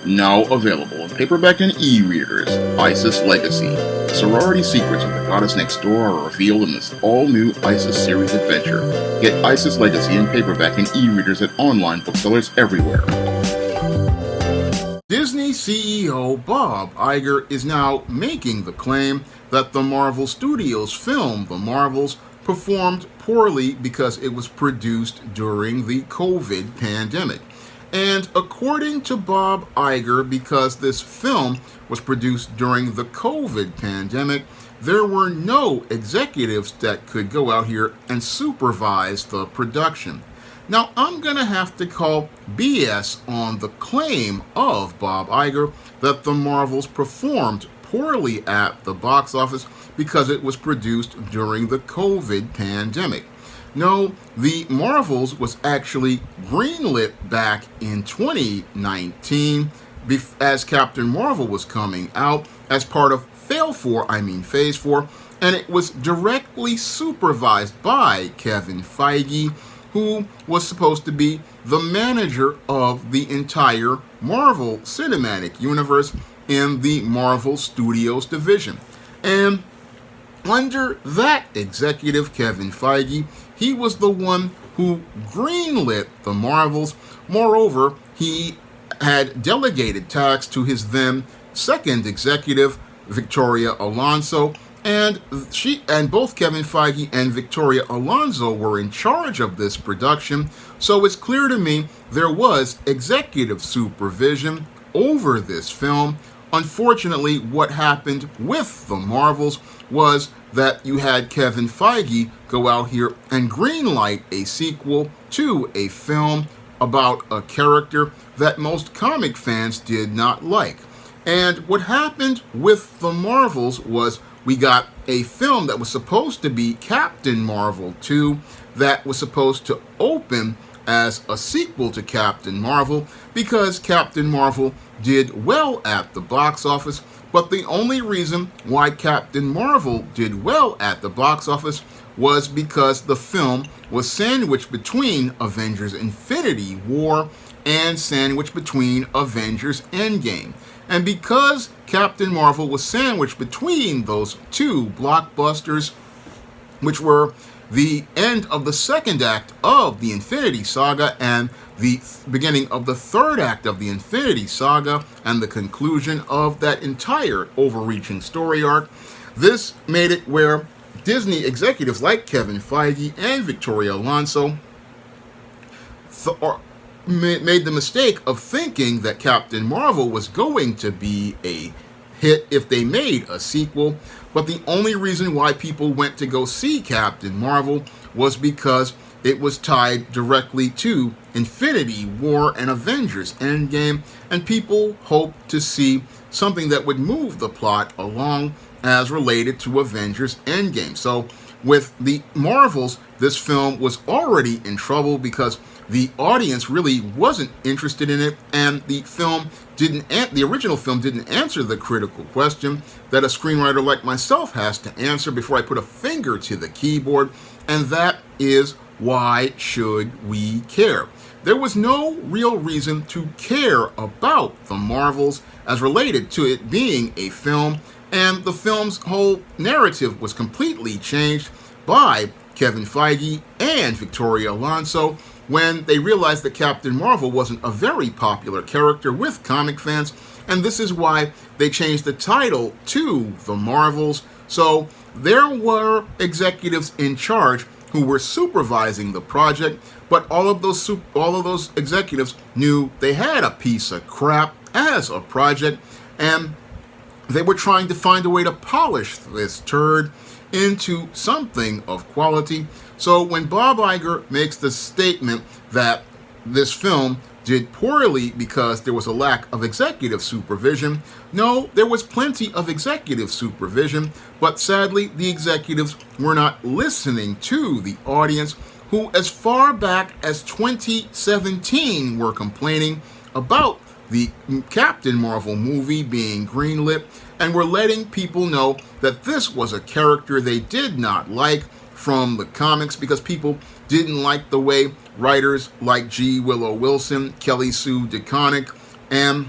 Now available in paperback and e-readers, Isis Legacy. The sorority secrets of the goddess next door are revealed in this all-new Isis series adventure. Get Isis Legacy in paperback and e-readers at online booksellers everywhere. Disney CEO Bob Iger is now making the claim that the Marvel Studios film The Marvels performed poorly because it was produced during the COVID pandemic. And according to Bob Iger, because this film was produced during the COVID pandemic, there were no executives that could go out here and supervise the production. Now, I'm going to have to call BS on the claim of Bob Iger that The Marvels performed poorly at the box office because it was produced during the COVID pandemic. No, The Marvels was actually greenlit back in 2019 as Captain Marvel was coming out as part of Phase 4, and it was directly supervised by Kevin Feige, who was supposed to be the manager of the entire Marvel Cinematic Universe in the Marvel Studios division. And under that executive, Kevin Feige, he was the one who greenlit The Marvels. Moreover, he had delegated tasks to his then second executive, Victoria Alonso, and both Kevin Feige and Victoria Alonso were in charge of this production. So it's clear to me there was executive supervision over this film. Unfortunately, what happened with The Marvels was that you had Kevin Feige go out here and greenlight a sequel to a film about a character that most comic fans did not like. And what happened with The Marvels was we got a film that was supposed to be Captain Marvel 2 that was supposed to open as a sequel to Captain Marvel because Captain Marvel did well at the box office, but the only reason why Captain Marvel did well at the box office was because the film was sandwiched between Avengers Infinity War and sandwiched between Avengers Endgame. And because Captain Marvel was sandwiched between those two blockbusters, which were the end of the second act of the Infinity Saga and the beginning of the third act of the Infinity Saga and the conclusion of that entire overreaching story arc, this made it where Disney executives like Kevin Feige and Victoria Alonso made the mistake of thinking that Captain Marvel was going to be a hit if they made a sequel, but the only reason why people went to go see Captain Marvel was because it was tied directly to Infinity War and Avengers Endgame, and people hoped to see something that would move the plot along as related to Avengers Endgame. So with The Marvels, this film was already in trouble because the audience really wasn't interested in it, and the original film didn't answer the critical question that a screenwriter like myself has to answer before I put a finger to the keyboard, and that is, why should we care? There was no real reason to care about The Marvels as related to it being a film, and the film's whole narrative was completely changed by Kevin Feige and Victoria Alonso when they realized that Captain Marvel wasn't a very popular character with comic fans, and this is why they changed the title to The Marvels. So there were executives in charge who were supervising the project, but all of those executives knew they had a piece of crap as a project, and they were trying to find a way to polish this turd into something of quality. So when Bob Iger makes the statement that this film did poorly because there was a lack of executive supervision, no, there was plenty of executive supervision, but sadly the executives were not listening to the audience, who as far back as 2017 were complaining about the Captain Marvel movie being greenlit, and were letting people know that this was a character they did not like from the comics because people didn't like the way writers like G. Willow Wilson, Kelly Sue DeConnick, and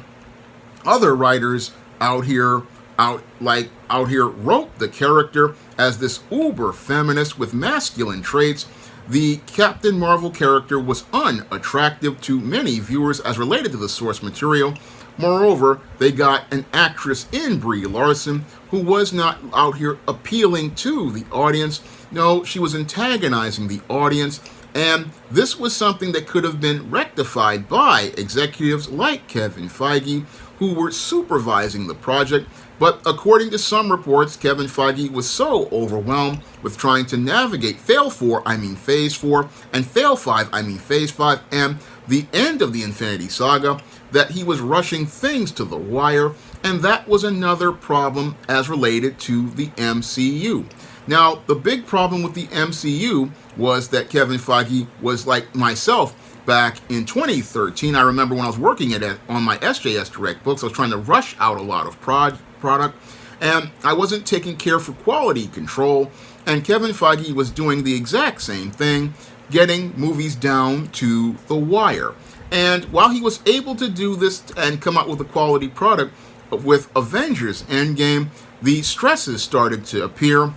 Other writers out here wrote the character as this uber feminist with masculine traits. The Captain Marvel character was unattractive to many viewers as related to the source material. Moreover, they got an actress in Brie Larson who was not out here appealing to the audience. No, she was antagonizing the audience, and this was something that could have been rectified by executives like Kevin Feige, who were supervising the project. But according to some reports, Kevin Feige was so overwhelmed with trying to navigate Phase 4, and Phase 5, Phase 5, and the end of the Infinity Saga, that he was rushing things to the wire, and that was another problem as related to the MCU. Now, the big problem with the MCU was that Kevin Feige was like myself back in 2013. I remember when I was working on my SJS Direct books, I was trying to rush out a lot of product, and I wasn't taking care for quality control, and Kevin Feige was doing the exact same thing, getting movies down to the wire. And while he was able to do this and come out with a quality product with Avengers Endgame, the stresses started to appear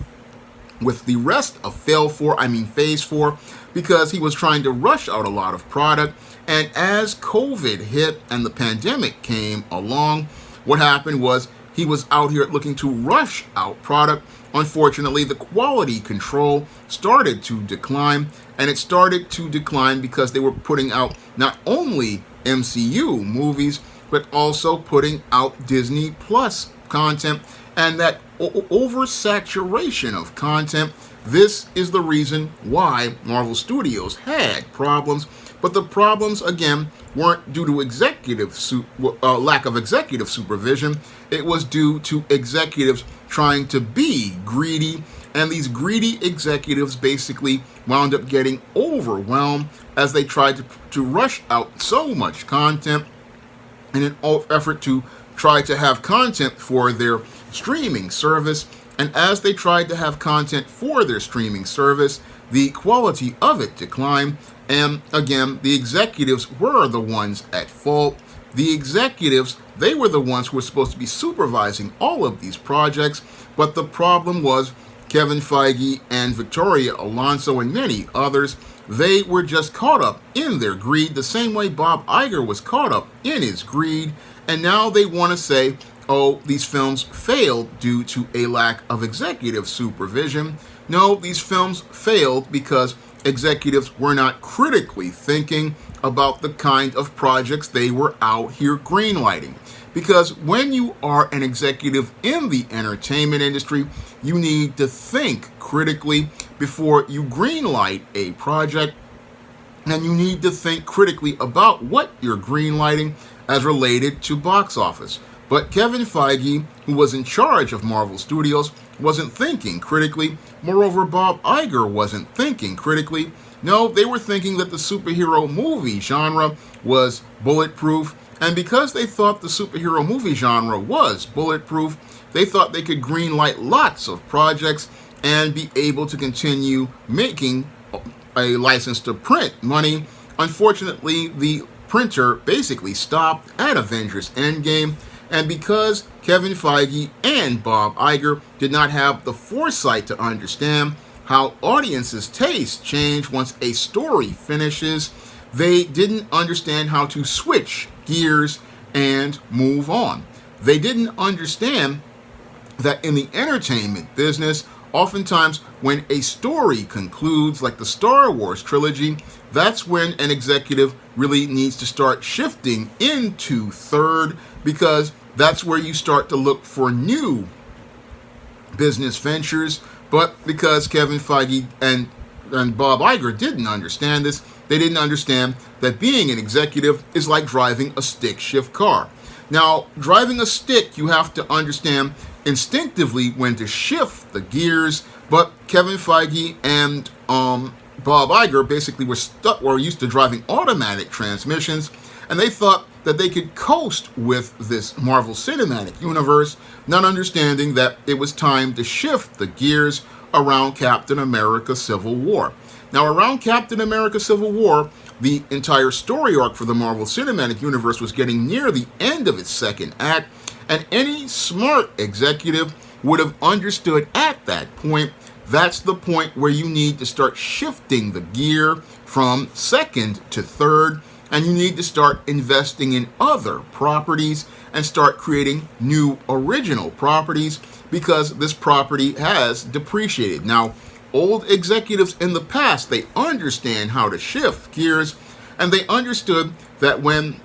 with the rest of Phase 4, because he was trying to rush out a lot of product. And as COVID hit and the pandemic came along, what happened was he was out here looking to rush out product. Unfortunately, the quality control started to decline, and it started to decline because they were putting out not only MCU movies, but also putting out Disney Plus content, and that oversaturation of content. This is the reason why Marvel Studios had problems, but the problems, again, weren't due to lack of executive supervision. It was due to executives trying to be greedy, and these greedy executives basically wound up getting overwhelmed as they tried to rush out so much content in an effort to try to have content for their streaming service. And as they tried to have content for their streaming service, the quality of it declined. And again, the executives were the ones at fault. The executives, they were the ones who were supposed to be supervising all of these projects. But the problem was Kevin Feige and Victoria Alonso and many others, they were just caught up in their greed, the same way Bob Iger was caught up in his greed. And now they want to say, oh, these films failed due to a lack of executive supervision. No, these films failed because executives were not critically thinking about the kind of projects they were out here greenlighting. Because when you are an executive in the entertainment industry, you need to think critically before you greenlight a project, and you need to think critically about what you're greenlighting as related to box office. But Kevin Feige, who was in charge of Marvel Studios, wasn't thinking critically. Moreover, Bob Iger wasn't thinking critically. No, they were thinking that the superhero movie genre was bulletproof, and because they thought the superhero movie genre was bulletproof, they thought they could greenlight lots of projects and be able to continue making a license to print money. Unfortunately, the printer basically stopped at Avengers Endgame, and because Kevin Feige and Bob Iger did not have the foresight to understand how audiences' tastes change once a story finishes, they didn't understand how to switch gears and move on. They didn't understand that in the entertainment business, oftentimes when a story concludes, like the Star Wars trilogy, that's when an executive really needs to start shifting into third, because that's where you start to look for new business ventures. But because Kevin Feige and Bob Iger didn't understand this, they didn't understand that being an executive is like driving a stick shift car. Now, driving a stick, you have to understand instinctively when to shift the gears, but Kevin Feige and Bob Iger basically were used to driving automatic transmissions, and they thought that they could coast with this Marvel Cinematic Universe, not understanding that it was time to shift the gears around Captain America Civil War. Now, around Captain America Civil War, the entire story arc for the Marvel Cinematic Universe was getting near the end of its second act, and any smart executive would have understood at that point that's the point where you need to start shifting the gear from second to third, and you need to start investing in other properties and start creating new original properties because this property has depreciated. Now, old executives in the past, they understand how to shift gears, and they understood that when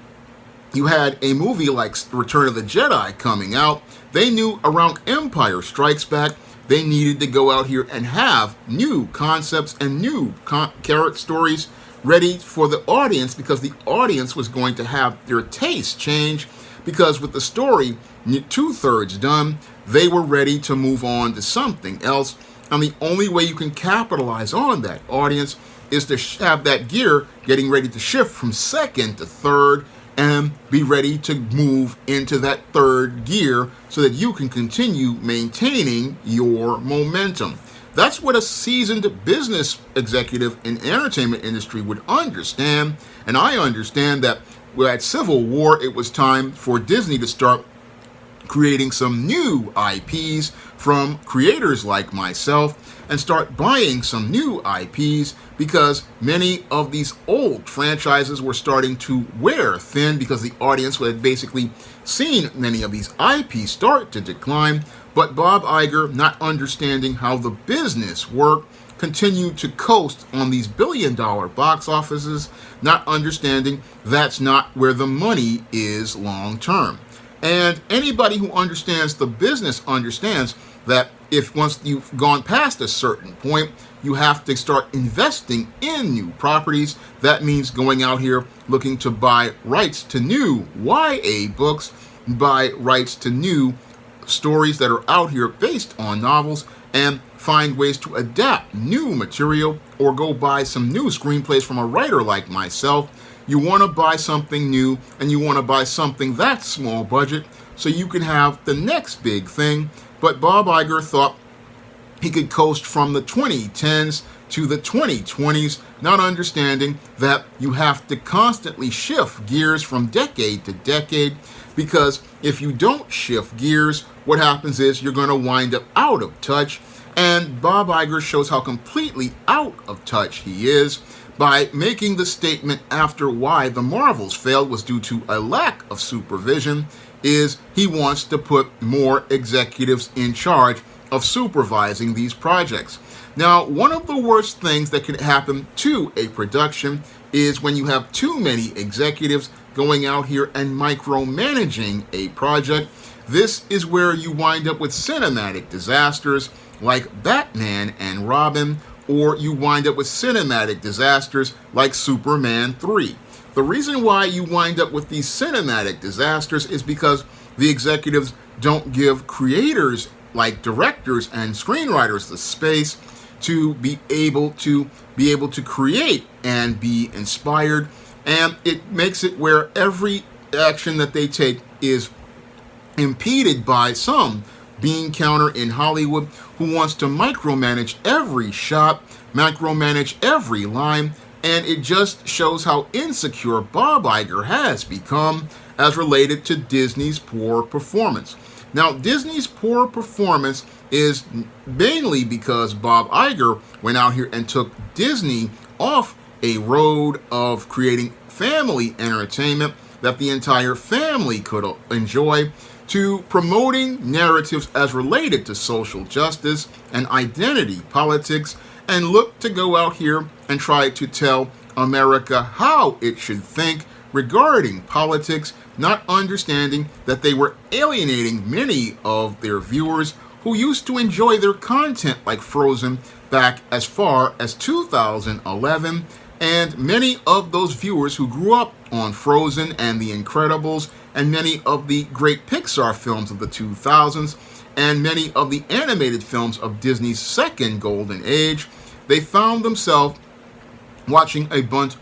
you had a movie like Return of the Jedi coming out, they knew around Empire Strikes Back, they needed to go out here and have new concepts and new character stories ready for the audience, because the audience was going to have their taste change, because with the story 2/3 done, they were ready to move on to something else. And the only way you can capitalize on that audience is to have that gear getting ready to shift from second to third and be ready to move into that third gear so that you can continue maintaining your momentum. That's what a seasoned business executive in the entertainment industry would understand. And I understand that at Civil War, it was time for Disney to start creating some new IPs from creators like myself and start buying some new IPs, because many of these old franchises were starting to wear thin because the audience had basically seen many of these IPs start to decline. But Bob Iger, not understanding how the business worked, continued to coast on these billion-dollar box offices, not understanding that's not where the money is long-term. And anybody who understands the business understands that if once you've gone past a certain point, you have to start investing in new properties. That means going out here looking to buy rights to new YA books, buy rights to new stories that are out here based on novels, and find ways to adapt new material or go buy some new screenplays from a writer like myself. You want to buy something new, and you want to buy something that's small budget so you can have the next big thing. But Bob Iger thought he could coast from the 2010s to the 2020s, not understanding that you have to constantly shift gears from decade to decade, because if you don't shift gears, what happens is you're going to wind up out of touch. And Bob Iger shows how completely out of touch he is by making the statement after why the Marvels failed was due to a lack of supervision, is he wants to put more executives in charge of supervising these projects. Now, one of the worst things that can happen to a production is when you have too many executives going out here and micromanaging a project. This is where you wind up with cinematic disasters like Batman and Robin, or you wind up with cinematic disasters like Superman 3. The reason why you wind up with these cinematic disasters is because the executives don't give creators like directors and screenwriters the space to be able to create and be inspired, and it makes it where every action that they take is impeded by some bean counter in Hollywood who wants to micromanage every shot, micromanage every line, and it just shows how insecure Bob Iger has become as related to Disney's poor performance. Now, Disney's poor performance is mainly because Bob Iger went out here and took Disney off a road of creating family entertainment that the entire family could enjoy, to promoting narratives as related to social justice and identity politics, and look to go out here and try to tell America how it should think regarding politics, not understanding that they were alienating many of their viewers who used to enjoy their content like Frozen back as far as 2011, and many of those viewers who grew up on Frozen and The Incredibles and many of the great Pixar films of the 2000s and many of the animated films of Disney's second golden age, they found themselves watching a bunch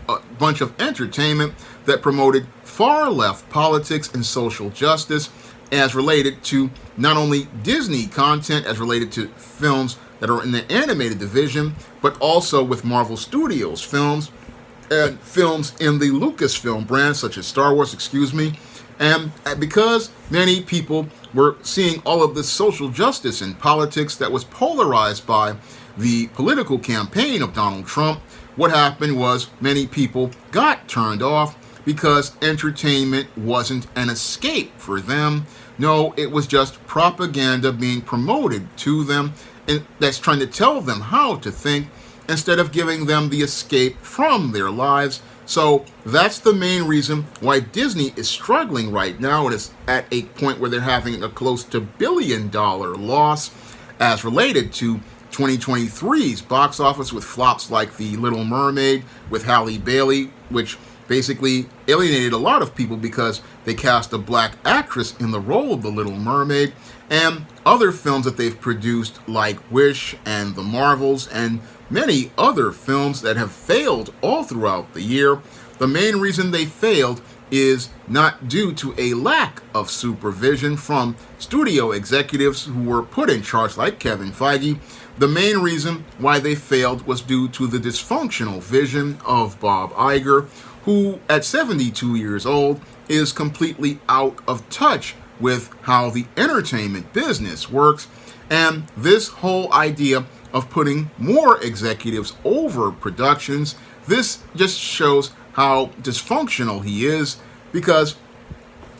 of entertainment that promoted far-left politics and social justice as related to not only Disney content, as related to films that are in the animated division, but also with Marvel Studios films and films in the Lucasfilm brand, such as Star Wars, and because many people were seeing all of this social justice in politics that was polarized by the political campaign of Donald Trump, what happened was many people got turned off because entertainment wasn't an escape for them. No, it was just propaganda being promoted to them, and that's trying to tell them how to think instead of giving them the escape from their lives. So that's the main reason why Disney is struggling right now. It is at a point where they're having a close to $1 billion loss as related to 2023's box office, with flops like The Little Mermaid with Halle Bailey, which basically alienated a lot of people because they cast a black actress in the role of the Little Mermaid, and other films that they've produced like Wish and The Marvels and many other films that have failed all throughout the year. The main reason they failed is not due to a lack of supervision from studio executives who were put in charge, like Kevin Feige. The main reason why they failed was due to the dysfunctional vision of Bob Iger, who at 72 years old is completely out of touch with how the entertainment business works. And this whole idea of putting more executives over productions, this just shows how dysfunctional he is, because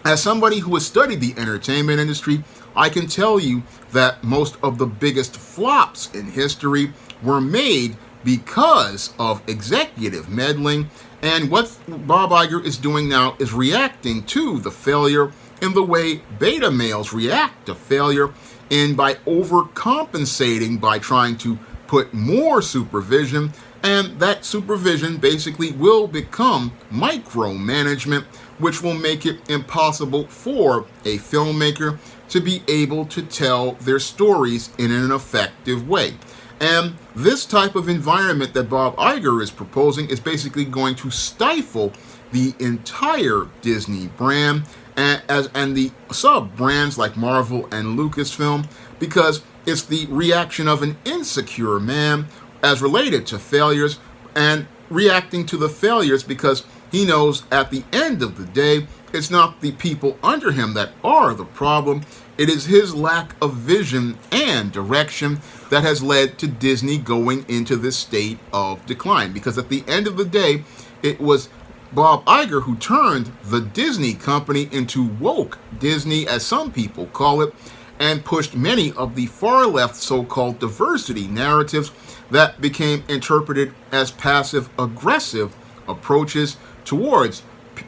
as somebody who has studied the entertainment industry, I can tell you that most of the biggest flops in history were made because of executive meddling. And what Bob Iger is doing now is reacting to the failure in the way beta males react to failure, and by overcompensating by trying to put more supervision, and that supervision basically will become micromanagement, which will make it impossible for a filmmaker to be able to tell their stories in an effective way. And this type of environment that Bob Iger is proposing is basically going to stifle the entire Disney brand and the sub-brands like Marvel and Lucasfilm, because it's the reaction of an insecure man as related to failures, and reacting to the failures because he knows at the end of the day, it's not the people under him that are the problem. It is his lack of vision and direction that has led to Disney going into this state of decline. Because at the end of the day, it was Bob Iger who turned the Disney company into woke Disney, as some people call it, and pushed many of the far left so-called diversity narratives that became interpreted as passive-aggressive approaches towards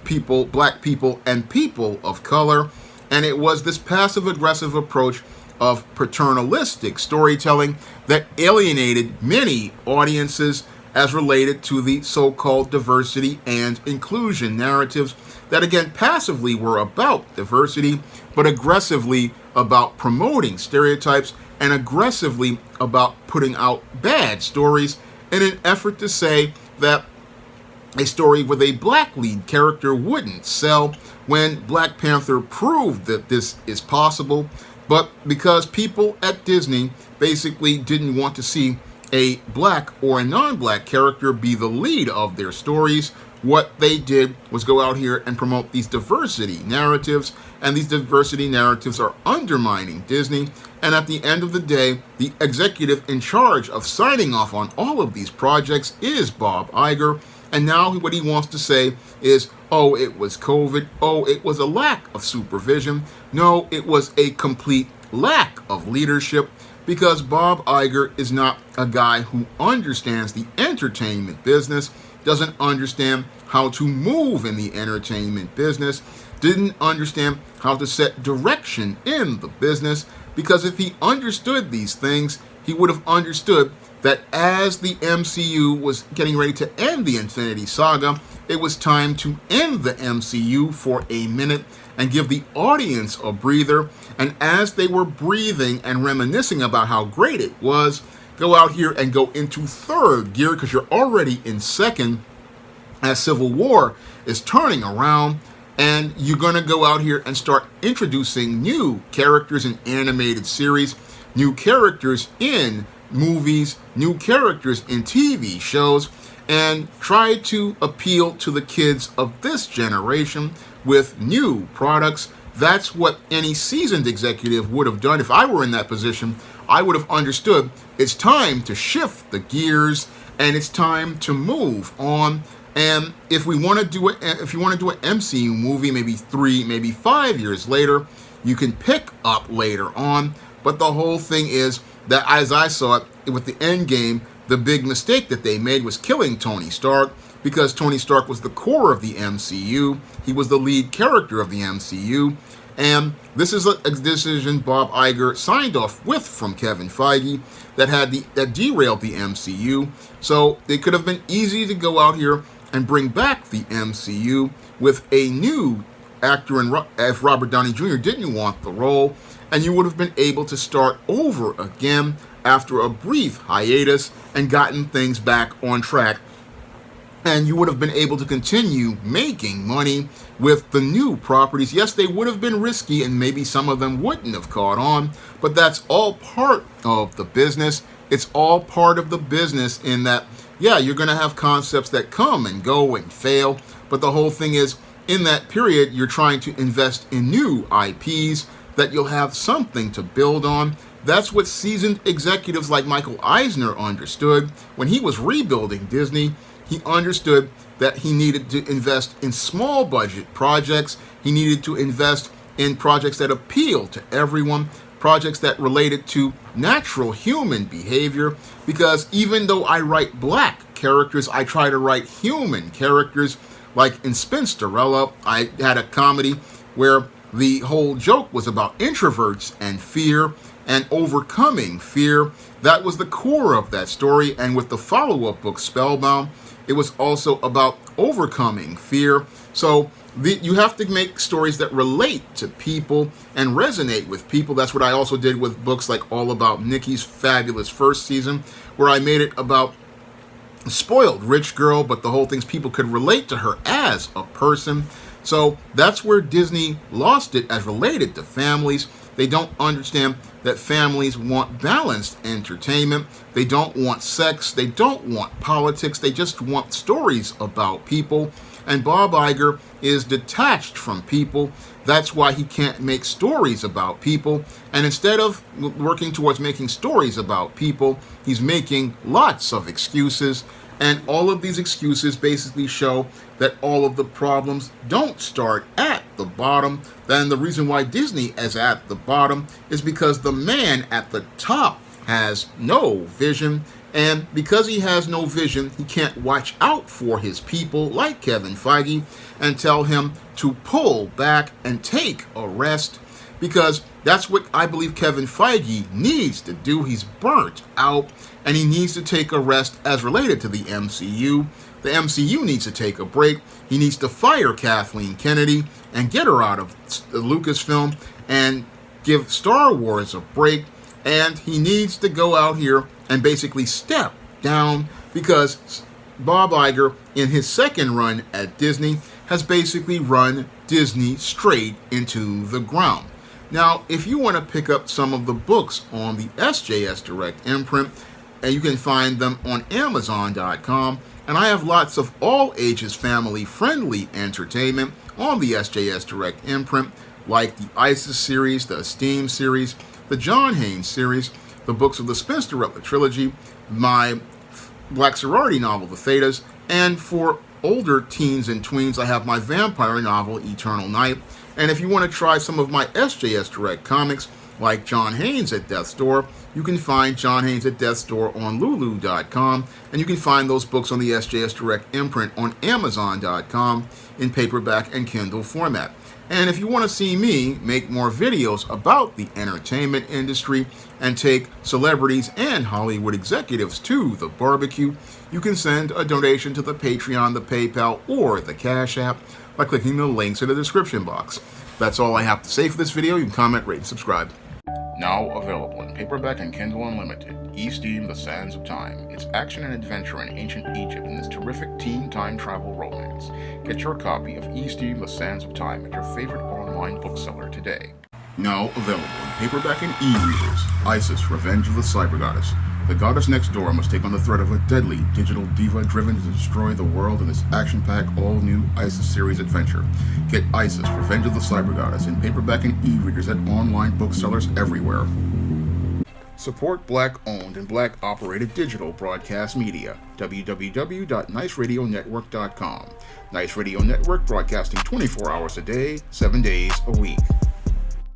people, black people, and people of color. And it was this passive-aggressive approach of paternalistic storytelling that alienated many audiences as related to the so-called diversity and inclusion narratives that, again, passively were about diversity, but aggressively about promoting stereotypes and aggressively about putting out bad stories in an effort to say that a story with a black lead character wouldn't sell, when Black Panther proved that this is possible. But because people at Disney basically didn't want to see a black or a non-black character be the lead of their stories, what they did was go out here and promote these diversity narratives, and these diversity narratives are undermining Disney. And at the end of the day, the executive in charge of signing off on all of these projects is Bob Iger. And now what he wants to say is, oh, it was COVID. Oh, it was a lack of supervision. No, it was a complete lack of leadership, because Bob Iger is not a guy who understands the entertainment business, doesn't understand how to move in the entertainment business, didn't understand how to set direction in the business, because if he understood these things, he would have understood that as the MCU was getting ready to end the Infinity Saga, it was time to end the MCU for a minute and give the audience a breather. And as they were breathing and reminiscing about how great it was, go out here and go into third gear, because you're already in second as Civil War is turning around, and you're going to go out here and start introducing new characters in animated series, new characters in movies, new characters in TV shows, and tried to appeal to the kids of this generation with new products. That's what any seasoned executive would have done. If I were in that position, I would have understood it's time to shift the gears and it's time to move on. And if we want to do it, if you want to do an MCU movie, maybe 3, maybe 5 years later, you can pick up later on. But the whole thing is that, as I saw it with the Endgame, the big mistake that they made was killing Tony Stark, because Tony Stark was the core of the MCU. He was the lead character of the MCU. And this is a decision Bob Iger signed off with from Kevin Feige that derailed the MCU. So it could have been easy to go out here and bring back the MCU with a new actor, if Robert Downey Jr. didn't want the role, and you would have been able to start over again after a brief hiatus and gotten things back on track. And you would have been able to continue making money with the new properties. Yes, they would have been risky and maybe some of them wouldn't have caught on, but that's all part of the business. It's all part of the business in that, yeah, you're going to have concepts that come and go and fail, but the whole thing is, in that period, you're trying to invest in new IPs that you'll have something to build on. That's what seasoned executives like Michael Eisner understood when he was rebuilding Disney. He understood that he needed to invest in small budget projects. He needed to invest in projects that appeal to everyone, projects that related to natural human behavior, because even though I write black characters, I try to write human characters. Like in Spinsterella, I had a comedy where the whole joke was about introverts and fear and overcoming fear. That was the core of that story. And with the follow-up book, Spellbound, it was also about overcoming fear. So you have to make stories that relate to people and resonate with people. That's what I also did with books like All About Nikki's fabulous first season, where I made it about a spoiled rich girl, but the whole thing's people could relate to her as a person. So that's where Disney lost it as related to families. They don't understand that families want balanced entertainment. They don't want sex. They don't want politics. They just want stories about people. And Bob Iger is detached from people. That's why he can't make stories about people. And instead of working towards making stories about people, he's making lots of excuses. And all of these excuses basically show that all of the problems don't start at the bottom. Then the reason why Disney is at the bottom is because the man at the top has no vision. And because he has no vision, he can't watch out for his people like Kevin Feige and tell him to pull back and take a rest, because that's what I believe Kevin Feige needs to do. He's burnt out and he needs to take a rest as related to the MCU. The MCU needs to take a break. He needs to fire Kathleen Kennedy and get her out of Lucasfilm and give Star Wars a break. And he needs to go out here and basically step down, because Bob Iger, in his second run at Disney, has basically run Disney straight into the ground. Now, if you want to pick up some of the books on the SJS Direct imprint, and you can find them on Amazon.com, and I have lots of all ages family-friendly entertainment on the SJS Direct imprint, like the ISIS series, the Esteem series, the John Haynes series, the books of the Spinsterella trilogy, my Black sorority novel, The Thetas, and for older teens and tweens, I have my vampire novel, Eternal Night. And if you want to try some of my SJS Direct comics, like John Haynes at Death's Door, you can find John Haynes at Death's Door on Lulu.com, and you can find those books on the SJS Direct imprint on Amazon.com in paperback and Kindle format. And if you want to see me make more videos about the entertainment industry and take celebrities and Hollywood executives to the barbecue, you can send a donation to the Patreon, the PayPal, or the Cash App by clicking the links in the description box. That's all I have to say for this video. You can comment, rate, and subscribe. Now available in paperback and Kindle Unlimited, E-Steam: The Sands of Time. It's action and adventure in ancient Egypt in this terrific teen time travel romance. Get your copy of E-Steam: The Sands of Time at your favorite online bookseller today. Now available in paperback and e-readers. ISIS, Revenge of the Cyber Goddess. The goddess next door must take on the threat of a deadly digital diva driven to destroy the world in this action-packed, all-new ISIS series adventure. Get ISIS, Revenge of the Cyber Goddess in paperback and e-readers at online booksellers everywhere. Support Black-owned and Black-operated digital broadcast media. www.niceradionetwork.com. Nice Radio Network, broadcasting 24 hours a day, 7 days a week.